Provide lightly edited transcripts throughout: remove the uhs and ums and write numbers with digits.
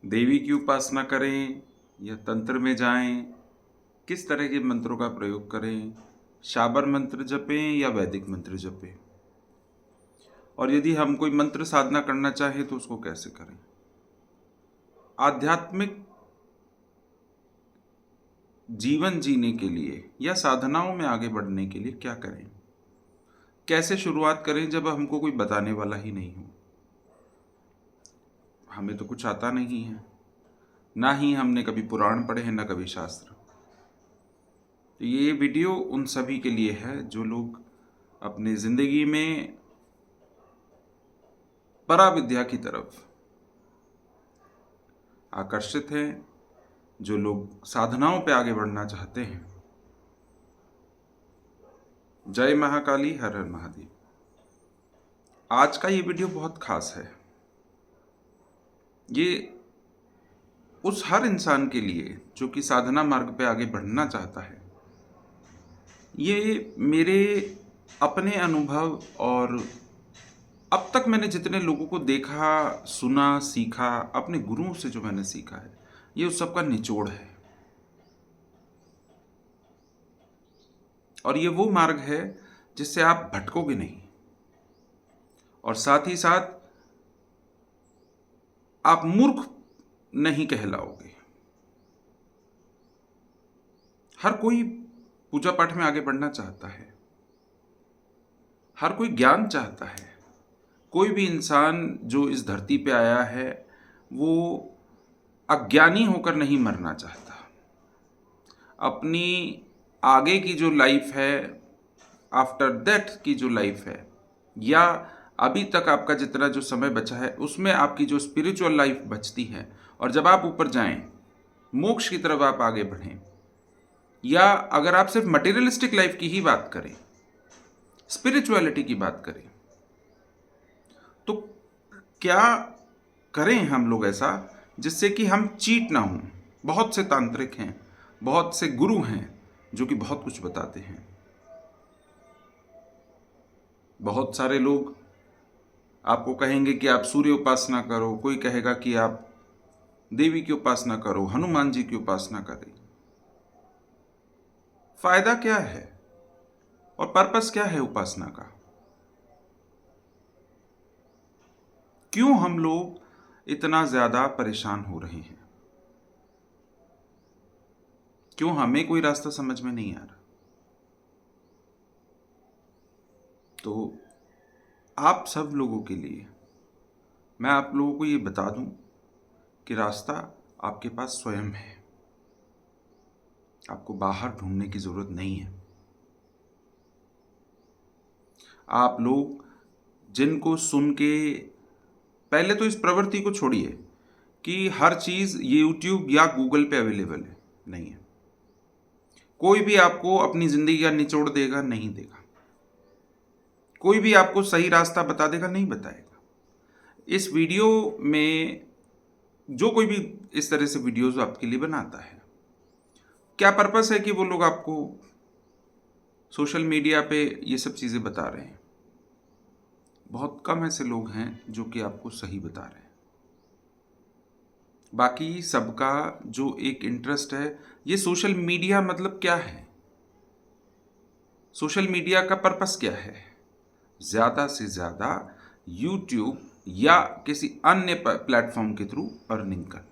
देवी की उपासना करें या तंत्र में जाएं, किस तरह के मंत्रों का प्रयोग करें, शाबर मंत्र जपें या वैदिक मंत्र जपें, और यदि हम कोई मंत्र साधना करना चाहें तो उसको कैसे करें। आध्यात्मिक जीवन जीने के लिए या साधनाओं में आगे बढ़ने के लिए क्या करें, कैसे शुरुआत करें जब हमको कोई बताने वाला ही नहीं हो। हमें तो कुछ आता नहीं है, ना ही हमने कभी पुराण पढ़े हैं, ना कभी शास्त्र। तो ये वीडियो उन सभी के लिए है जो लोग अपनी जिंदगी में पराविद्या की तरफ आकर्षित हैं, जो लोग साधनाओं पे आगे बढ़ना चाहते हैं। जय महाकाली, हर हर महादेव। आज का ये वीडियो बहुत खास है। ये उस हर इंसान के लिए जो कि साधना मार्ग पे आगे बढ़ना चाहता है। ये मेरे अपने अनुभव और अब तक मैंने जितने लोगों को देखा, सुना, सीखा, अपने गुरुओं से जो मैंने सीखा है, ये उस सब का निचोड़ है। और ये वो मार्ग है जिससे आप भटकोगे नहीं, और साथ ही साथ आप मूर्ख नहीं कहलाओगे। हर कोई पूजा पाठ में आगे बढ़ना चाहता है, हर कोई ज्ञान चाहता है। कोई भी इंसान जो इस धरती पे आया है वो अज्ञानी होकर नहीं मरना चाहता। अपनी आगे की जो लाइफ है, आफ्टर दैट की जो लाइफ है, या अभी तक आपका जितना जो समय बचा है उसमें आपकी जो स्पिरिचुअल लाइफ बचती है, और जब आप ऊपर जाएं, मोक्ष की तरफ आप आगे बढ़ें, या अगर आप सिर्फ मटेरियलिस्टिक लाइफ की ही बात करें, स्पिरिचुअलिटी की बात करें, तो क्या करें हम लोग ऐसा जिससे कि हम चीट ना हों। बहुत से तांत्रिक हैं, बहुत से गुरु हैं जो कि बहुत कुछ बताते हैं। बहुत सारे लोग आपको कहेंगे कि आप सूर्य उपासना करो, कोई कहेगा कि आप देवी की उपासना करो, हनुमान जी की उपासना करें। फायदा क्या है और पर्पस क्या है उपासना का? क्यों हम लोग इतना ज्यादा परेशान हो रहे हैं? क्यों हमें कोई रास्ता समझ में नहीं आ रहा? तो आप सब लोगों के लिए मैं आप लोगों को ये बता दूं कि रास्ता आपके पास स्वयं है। आपको बाहर ढूंढने की जरूरत नहीं है। आप लोग जिनको सुन के, पहले तो इस प्रवृत्ति को छोड़िए कि हर चीज यूट्यूब या गूगल पे अवेलेबल है, नहीं है। कोई भी आपको अपनी जिंदगी का निचोड़ देगा, नहीं देगा। कोई भी आपको सही रास्ता बता देगा, नहीं बताएगा। इस वीडियो में जो कोई भी इस तरह से वीडियोस आपके लिए बनाता है, क्या पर्पस है कि वो लोग आपको सोशल मीडिया पे ये सब चीज़ें बता रहे हैं? बहुत कम ऐसे लोग हैं जो कि आपको सही बता रहे हैं। बाकी सबका जो एक इंटरेस्ट है, ये सोशल मीडिया मतलब क्या है, सोशल मीडिया का पर्पस क्या है? ज़्यादा से ज़्यादा यूट्यूब या किसी अन्य प्लेटफॉर्म के थ्रू अर्निंग करना।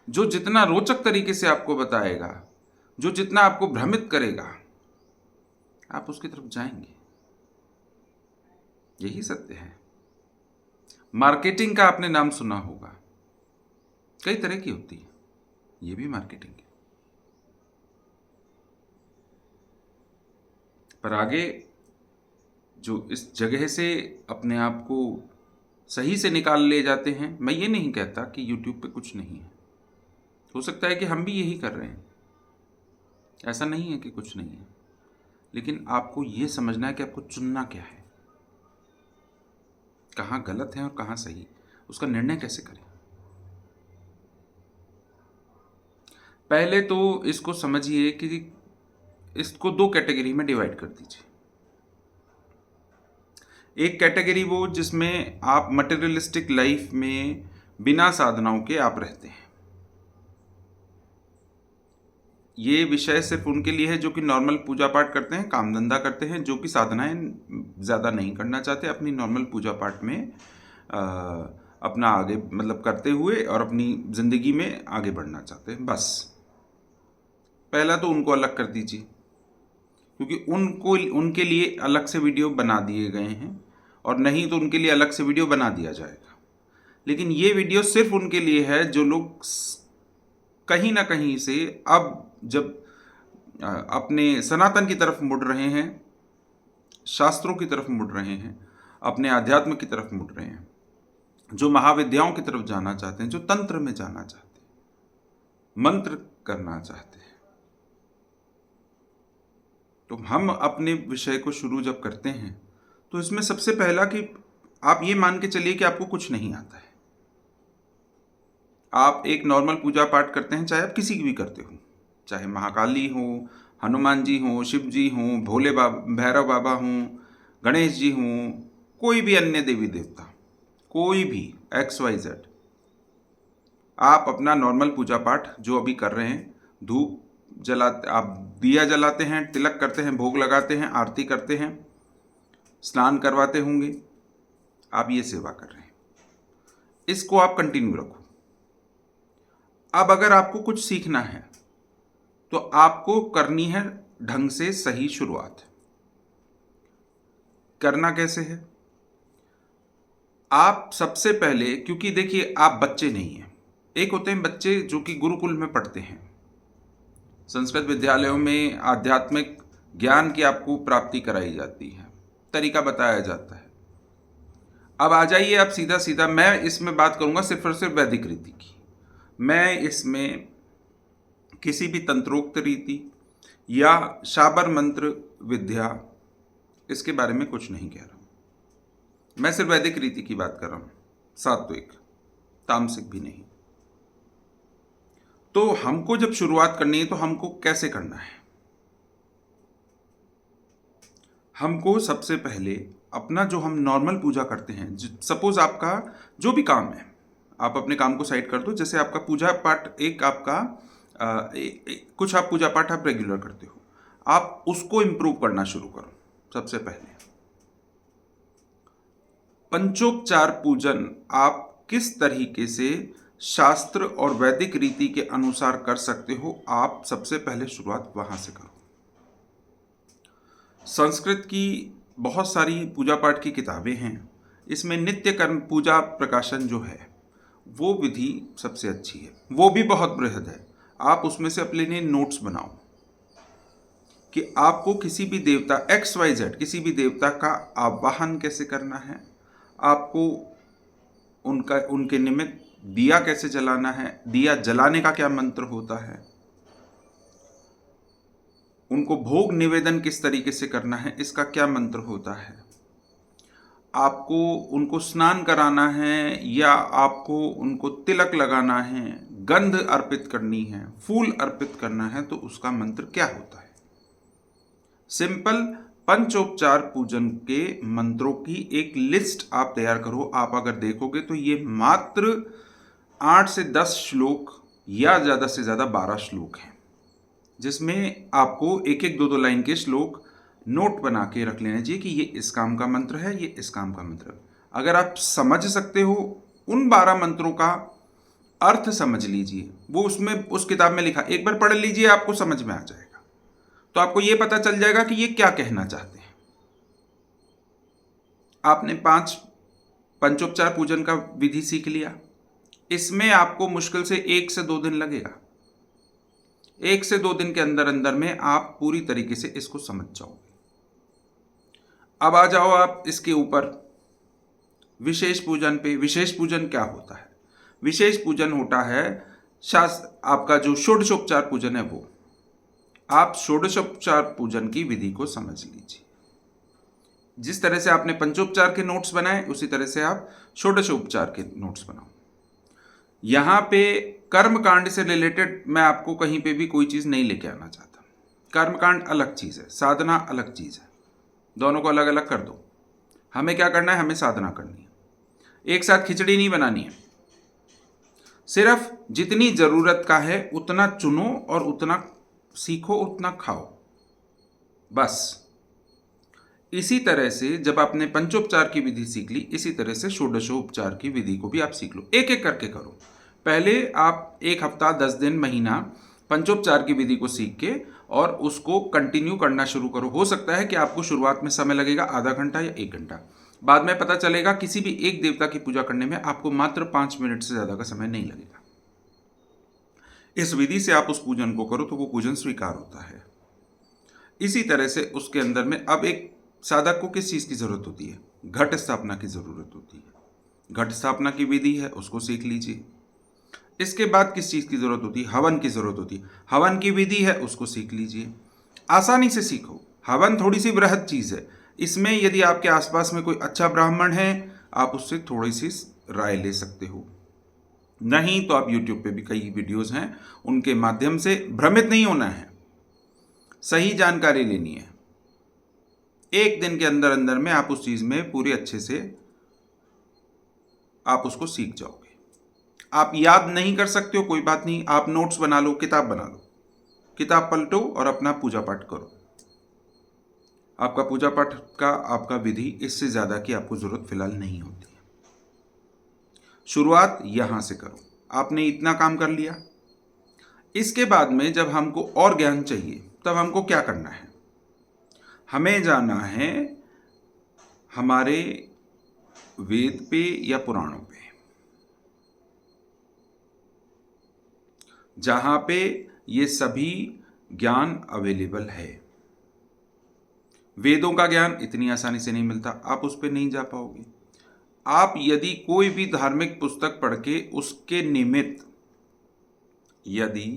जो जितना रोचक तरीके से आपको बताएगा, जो जितना आपको भ्रमित करेगा, आप उसकी तरफ जाएंगे। यही सत्य है। मार्केटिंग का आपने नाम सुना होगा, कई तरह की होती है, ये भी मार्केटिंग है। पर आगे जो इस जगह से अपने आप को सही से निकाल ले जाते हैं, मैं ये नहीं कहता कि यूट्यूब पे कुछ नहीं है। हो सकता है कि हम भी यही कर रहे हैं, ऐसा नहीं है कि कुछ नहीं है। लेकिन आपको ये समझना है कि आपको चुनना क्या है, कहाँ गलत है और कहाँ सही, उसका निर्णय कैसे करें। पहले तो इसको समझिए कि इसको दो कैटेगरी में डिवाइड कर दीजिए। एक कैटेगरी वो जिसमें आप मटेरियलिस्टिक लाइफ में बिना साधनाओं के आप रहते हैं। ये विषय सिर्फ उनके लिए है जो कि नॉर्मल पूजा पाठ करते हैं, काम धंधा करते हैं, जो कि साधनाएं ज़्यादा नहीं करना चाहते, अपनी नॉर्मल पूजा पाठ में अपना आगे मतलब करते हुए और अपनी ज़िंदगी में आगे बढ़ना चाहते हैं। बस पहला तो उनको अलग कर दीजिए, क्योंकि उनके लिए अलग से वीडियो बना दिए गए हैं, और नहीं तो उनके लिए अलग से वीडियो बना दिया जाएगा। लेकिन ये वीडियो सिर्फ उनके लिए है जो लोग कहीं ना कहीं से अब जब अपने सनातन की तरफ मुड़ रहे हैं, शास्त्रों की तरफ मुड़ रहे हैं, अपने आध्यात्म की तरफ मुड़ रहे हैं, जो महाविद्याओं की तरफ जाना चाहते हैं, जो तंत्र में जाना चाहते हैं, मंत्र करना चाहते हैं। तो हम अपने विषय को शुरू जब करते हैं तो इसमें सबसे पहला कि आप ये मान के चलिए कि आपको कुछ नहीं आता है। आप एक नॉर्मल पूजा पाठ करते हैं, चाहे आप किसी की भी करते हो, चाहे महाकाली हो, हनुमान जी हो, शिव जी हो, भोले बाबा, भैरव बाबा हों, गणेश जी हों, कोई भी अन्य देवी देवता, कोई भी XYZ, आप अपना नॉर्मल पूजा पाठ जो अभी कर रहे हैं, धूप जलाते, आप दिया जलाते हैं, तिलक करते हैं, भोग लगाते हैं, आरती करते हैं, स्नान करवाते होंगे, आप ये सेवा कर रहे हैं, इसको आप कंटिन्यू रखो। अब अगर आपको कुछ सीखना है तो आपको करनी है ढंग से सही शुरुआत। करना कैसे है? आप सबसे पहले, क्योंकि देखिए आप बच्चे नहीं हैं, एक होते हैं बच्चे जो कि गुरुकुल में पढ़ते हैं, संस्कृत विद्यालयों में आध्यात्मिक ज्ञान की आपको प्राप्ति कराई जाती है, तरीका बताया जाता है। अब आ जाइए आप सीधा सीधा, मैं इसमें बात करूंगा सिर्फ और सिर्फ वैदिक रीति की। मैं इसमें किसी भी तंत्रोक्त रीति या शाबर मंत्र विद्या, इसके बारे में कुछ नहीं कह रहा हूं। मैं सिर्फ वैदिक रीति की बात कर रहा हूं, सात्विक, तामसिक भी नहीं। तो हमको जब शुरुआत करनी है तो हमको कैसे करना है? हमको सबसे पहले अपना जो हम नॉर्मल पूजा करते हैं, सपोज आपका जो भी काम है, आप अपने काम को साइड कर दो। जैसे आपका पूजा पाठ, एक आपका कुछ आप पूजा पाठ आप रेगुलर करते हो, आप उसको इंप्रूव करना शुरू करो। सबसे पहले पंचोपचार पूजन आप किस तरीके से शास्त्र और वैदिक रीति के अनुसार कर सकते हो, आप सबसे पहले शुरुआत वहां से करो। संस्कृत की बहुत सारी पूजा पाठ की किताबें हैं, इसमें नित्य कर्म पूजा प्रकाशन जो है वो विधि सबसे अच्छी है, वो भी बहुत बृहद है। आप उसमें से अपने लिए नोट्स बनाओ कि आपको किसी भी देवता XYZ, किसी भी देवता का आवाहन कैसे करना है, आपको उनके निमित्त दिया कैसे जलाना है, दिया जलाने का क्या मंत्र होता है, उनको भोग निवेदन किस तरीके से करना है, इसका क्या मंत्र होता है, आपको उनको स्नान कराना है या आपको उनको तिलक लगाना है, गंध अर्पित करनी है, फूल अर्पित करना है, तो उसका मंत्र क्या होता है। सिंपल पंचोपचार पूजन के मंत्रों की एक लिस्ट आप तैयार करो। आप अगर देखोगे तो ये मात्र 8 से 10 श्लोक या ज़्यादा से ज़्यादा 12 श्लोक हैं, जिसमें आपको एक एक दो लाइन के श्लोक नोट बना के रख लेना चाहिए कि ये इस काम का मंत्र है, ये इस काम का मंत्र है। अगर आप समझ सकते हो, उन 12 मंत्रों का अर्थ समझ लीजिए, वो उसमें उस किताब में लिखा, एक बार पढ़ लीजिए, आपको समझ में आ जाएगा। तो आपको ये पता चल जाएगा कि ये क्या कहना चाहते हैं। आपने 5 पंचोपचार पूजन का विधि सीख लिया, इसमें आपको मुश्किल से 1 से 2 दिन लगेगा। 1 से 2 दिन के अंदर अंदर में आप पूरी तरीके से इसको समझ जाओगे। अब आ जाओ आप इसके ऊपर विशेष पूजन पे। विशेष पूजन क्या होता है? विशेष पूजन होता है शास्त्र, आपका जो षोडशोपचार पूजन है वो। आप षोडशोपचार पूजन की विधि को समझ लीजिए। जिस तरह से आपने पंचोपचार के नोट्स बनाए, उसी तरह से आप षोडशोपचार के नोट्स बनाओ। यहाँ पे कर्मकांड से रिलेटेड मैं आपको कहीं पे भी कोई चीज़ नहीं लेके आना चाहता। कर्मकांड अलग चीज़ है, साधना अलग चीज़ है, दोनों को अलग अलग कर दो। हमें क्या करना है? हमें साधना करनी है। एक साथ खिचड़ी नहीं बनानी है। सिर्फ जितनी ज़रूरत का है उतना चुनो और उतना सीखो, उतना खाओ, बस। इसी तरह से जब आपने पंचोपचार की विधि सीख ली, इसी तरह से षोडशोपचार की विधि को भी आप सीख लो। एक एक करके करो। पहले आप 1 हफ्ता, 10 दिन, महीना पंचोपचार की विधि को सीख के और उसको कंटिन्यू करना शुरू करो। हो सकता है कि आपको शुरुआत में समय लगेगा आधा घंटा या 1 घंटा, बाद में पता चलेगा किसी भी एक देवता की पूजा करने में आपको मात्र 5 मिनट से ज़्यादा का समय नहीं लगेगा। इस विधि से आप उस पूजन को करो तो वो पूजन स्वीकार होता है। इसी तरह से उसके अंदर में अब एक साधक को किस चीज़ की ज़रूरत होती है? घट स्थापना की ज़रूरत होती है। घट स्थापना की विधि है, उसको सीख लीजिए। इसके बाद किस चीज़ की ज़रूरत होती है? हवन की ज़रूरत होती है। हवन की विधि है, उसको सीख लीजिए। आसानी से सीखो। हवन थोड़ी सी बृहद चीज़ है। इसमें यदि आपके आसपास में कोई अच्छा ब्राह्मण है, आप उससे थोड़ी सी राय ले सकते हो। नहीं तो आप यूट्यूब पे भी कई वीडियोज़ हैं, उनके माध्यम से भ्रमित नहीं होना है, सही जानकारी लेनी है। 1 दिन के अंदर अंदर में आप उस चीज़ में पूरे अच्छे से आप उसको सीख जाओगे। आप याद नहीं कर सकते हो, कोई बात नहीं, आप नोट्स बना लो, किताब बना लो, किताब पलटो और अपना पूजा पाठ करो। आपका पूजा पाठ का, आपका विधि, इससे ज़्यादा की आपको ज़रूरत फिलहाल नहीं होती है। शुरुआत यहाँ से करो। आपने इतना काम कर लिया। इसके बाद में जब हमको और ज्ञान चाहिए, तब हमको क्या करना है? हमें जाना है हमारे वेद पे या पुराणों पे, जहाँ पे ये सभी ज्ञान अवेलेबल है। वेदों का ज्ञान इतनी आसानी से नहीं मिलता, आप उस पर नहीं जा पाओगे। आप यदि कोई भी धार्मिक पुस्तक पढ़ के उसके निमित्त यदि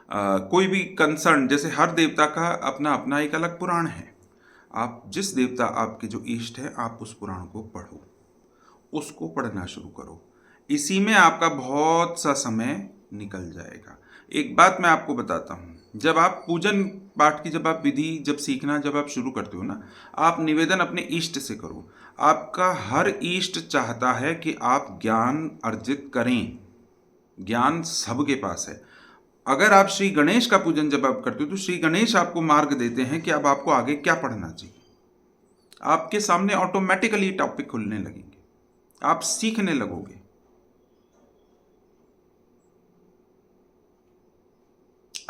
कोई भी कंसर्न, जैसे हर देवता का अपना अपना एक अलग पुराण है, आप जिस देवता आपके जो इष्ट है, आप उस पुराण को पढ़ो, उसको पढ़ना शुरू करो। इसी में आपका बहुत सा समय निकल जाएगा। एक बात मैं आपको बताता हूँ, जब आप पूजन पाठ की जब आप विधि जब सीखना जब आप शुरू करते हो ना, आप निवेदन अपने इष्ट से करो। आपका हर इष्ट चाहता है कि आप ज्ञान अर्जित करें। ज्ञान सबके पास है। अगर आप श्री गणेश का पूजन जब आप करते हो तो श्री गणेश आपको मार्ग देते हैं कि अब आपको आगे क्या पढ़ना चाहिए। आपके सामने ऑटोमेटिकली टॉपिक खुलने लगेंगे, आप सीखने लगोगे।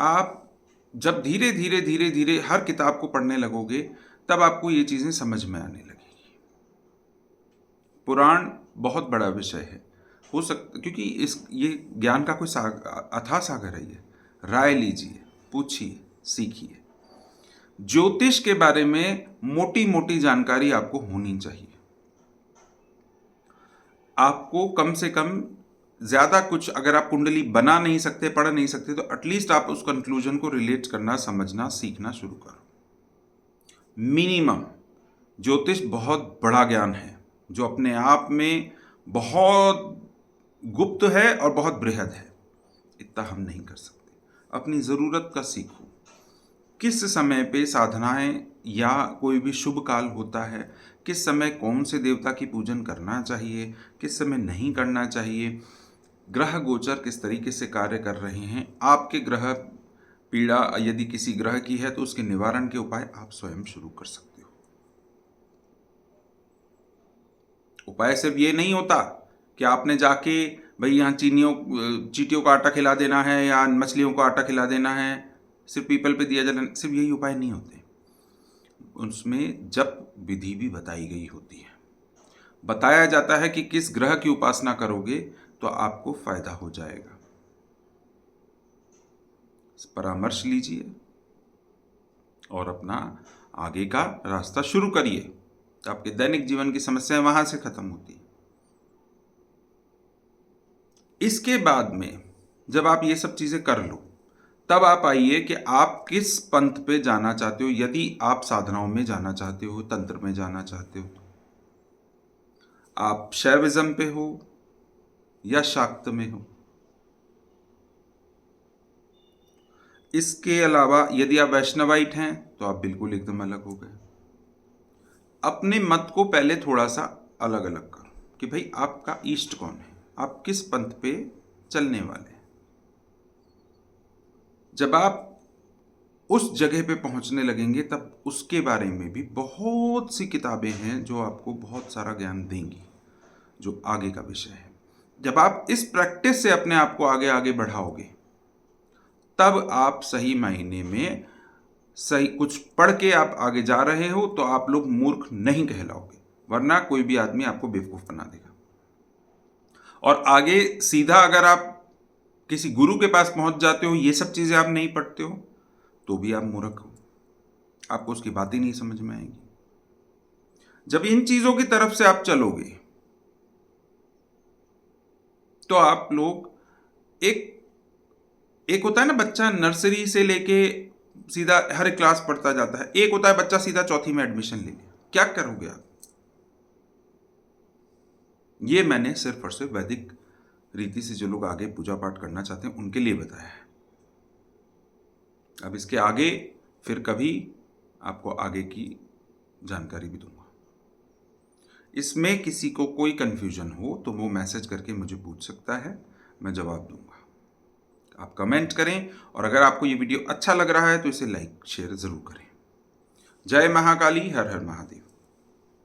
आप जब धीरे धीरे धीरे धीरे हर किताब को पढ़ने लगोगे, तब आपको ये चीज़ें समझ में आने लगेगी। पुराण बहुत बड़ा विषय है, हो सकता, क्योंकि ये ज्ञान का कोई अथाह सागर है। ये राय लीजिए, पूछिए, सीखिए। ज्योतिष के बारे में मोटी मोटी जानकारी आपको होनी चाहिए। आपको कम से कम ज़्यादा कुछ, अगर आप कुंडली बना नहीं सकते, पढ़ नहीं सकते, तो एटलीस्ट आप उस कंक्लूजन को रिलेट करना, समझना, सीखना शुरू करो। मिनिमम ज्योतिष बहुत बड़ा ज्ञान है, जो अपने आप में बहुत गुप्त है और बहुत बृहद है। इतना हम नहीं कर सकते। अपनी ज़रूरत का सीखो। किस समय पे साधनाएं या कोई भी शुभ काल होता है, किस समय कौन से देवता की पूजन करना चाहिए, किस समय नहीं करना चाहिए, ग्रह गोचर किस तरीके से कार्य कर रहे हैं, आपके ग्रह पीड़ा यदि किसी ग्रह की है तो उसके निवारण के उपाय आप स्वयं शुरू कर सकते हो। उपाय सिर्फ ये नहीं होता कि आपने जाके भाई यहाँ चींटियों को आटा खिला देना है या मछलियों को आटा खिला देना है, सिर्फ पीपल पे दिया जलाना, सिर्फ यही उपाय नहीं होते। उसमें जप विधि भी बताई गई होती है। बताया जाता है कि किस ग्रह की उपासना करोगे तो आपको फायदा हो जाएगा। परामर्श लीजिए और अपना आगे का रास्ता शुरू करिए, तो आपके दैनिक जीवन की समस्याएं वहां से खत्म होती है। इसके बाद में जब आप ये सब चीजें कर लो, तब आप आइए कि आप किस पंथ पे जाना चाहते हो। यदि आप साधनाओं में जाना चाहते हो, तंत्र में जाना चाहते हो, आप शैविज्म पे हो या शाक्त में हो। इसके अलावा यदि आप वैष्णवाइट हैं तो आप बिल्कुल एकदम अलग हो गए। अपने मत को पहले थोड़ा सा अलग अलग करो कि भाई आपका इष्ट कौन है, आप किस पंथ पे चलने वाले। जब आप उस जगह पे पहुंचने लगेंगे तब उसके बारे में भी बहुत सी किताबें हैं जो आपको बहुत सारा ज्ञान देंगी, जो आगे का विषय है। जब आप इस प्रैक्टिस से अपने आप को आगे आगे बढ़ाओगे तब आप सही मायने में सही कुछ पढ़ के आप आगे जा रहे हो तो आप लोग मूर्ख नहीं कहलाओगे, वरना कोई भी आदमी आपको बेवकूफ बना देगा। और आगे सीधा अगर आप किसी गुरु के पास पहुंच जाते हो, ये सब चीजें आप नहीं पढ़ते हो, तो भी आप मूर्ख हो, आपको उसकी बात ही नहीं समझ में आएगी। जब इन चीजों की तरफ से आप चलोगे तो आप लोग एक होता है ना, बच्चा नर्सरी से लेके सीधा हर क्लास पढ़ता जाता है, एक होता है बच्चा सीधा चौथी में एडमिशन ले लिया, क्या करोगे आप? ये मैंने सिर्फ और सिर्फ वैदिक रीति से जो लोग आगे पूजा पाठ करना चाहते हैं उनके लिए बताया है। अब इसके आगे फिर कभी आपको आगे की जानकारी भी दूंगा। इसमें किसी को कोई कंफ्यूजन हो तो वो मैसेज करके मुझे पूछ सकता है, मैं जवाब दूंगा। आप कमेंट करें, और अगर आपको ये वीडियो अच्छा लग रहा है तो इसे लाइक शेयर जरूर करें। जय महाकाली, हर हर महादेव।